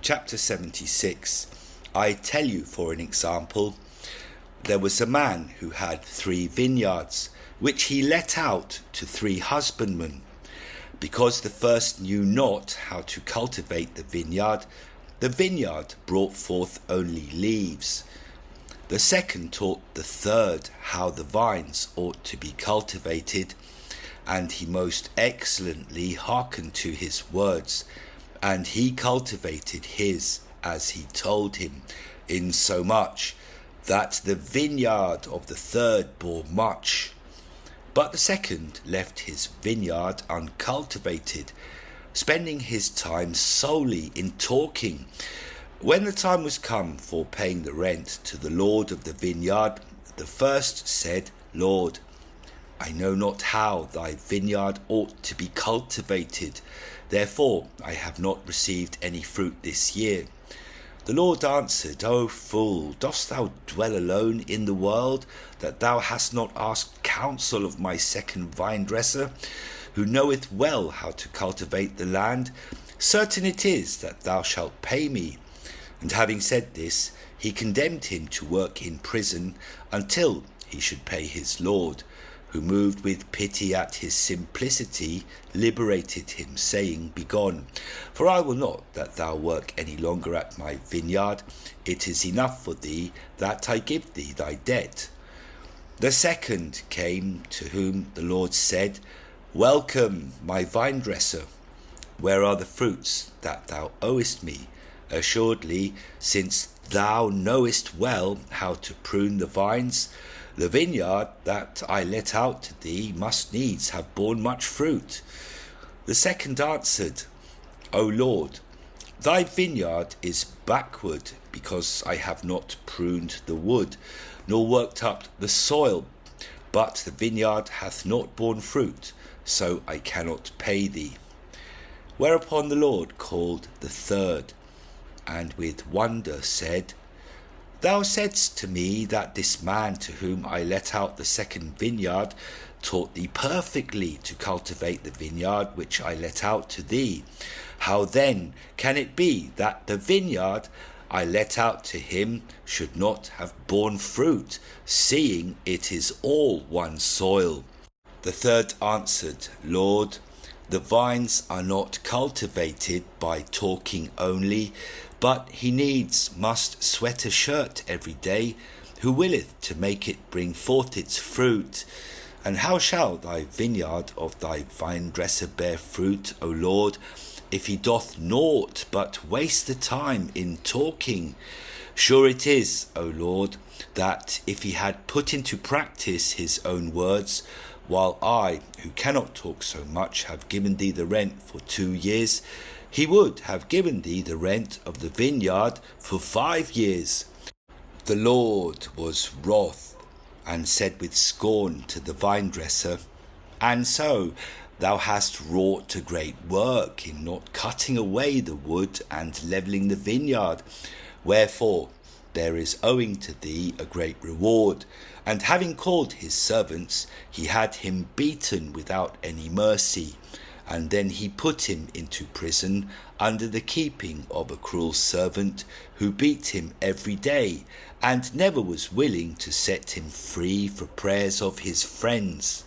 Chapter 76. I tell you for an example, there was a man who had 3 vineyards, which he let out to 3 husbandmen. Because the first knew not how to cultivate the vineyard brought forth only leaves. The second taught the third how the vines ought to be cultivated, and he most excellently hearkened to his words, and he cultivated his as he told him, insomuch that the vineyard of the third bore much. But the second left his vineyard uncultivated, spending his time solely in talking. When the time was come for paying the rent to the Lord of the vineyard, the first said, Lord, I know not how thy vineyard ought to be cultivated, therefore I have not received any fruit this year. The Lord answered, O fool, dost thou dwell alone in the world, that thou hast not asked counsel of my second vinedresser, who knoweth well how to cultivate the land? Certain it is that thou shalt pay me. And having said this, he condemned him to work in prison until he should pay his Lord, who moved with pity at his simplicity, liberated him, saying, Begone, for I will not that thou work any longer at my vineyard. It is enough for thee that I give thee thy debt. The second came, to whom the Lord said, Welcome, my vinedresser. Where are the fruits that thou owest me? Assuredly, since thou knowest well how to prune the vines, the vineyard that I let out to thee must needs have borne much fruit. The second answered, O Lord, thy vineyard is backward, because I have not pruned the wood, nor worked up the soil, but the vineyard hath not borne fruit, so I cannot pay thee. Whereupon the Lord called the third, and with wonder said, Thou saidst to me that this man to whom I let out the second vineyard taught thee perfectly to cultivate the vineyard which I let out to thee. How then can it be that the vineyard I let out to him should not have borne fruit, seeing it is all one soil? The third answered, Lord, the vines are not cultivated by talking only, but he needs must sweat a shirt every day, who willeth to make it bring forth its fruit. And how shall thy vineyard of thy vinedresser bear fruit, O Lord, if he doth naught but waste the time in talking? Sure it is, O Lord, that if he had put into practice his own words, while I, who cannot talk so much, have given thee the rent for 2 years, he would have given thee the rent of the vineyard for 5 years. The Lord was wroth, and said with scorn to the vinedresser, And so thou hast wrought a great work in not cutting away the wood and levelling the vineyard. Wherefore there is owing to thee a great reward. And having called his servants, he had him beaten without any mercy. And then he put him into prison under the keeping of a cruel servant, who beat him every day, and never was willing to set him free for prayers of his friends.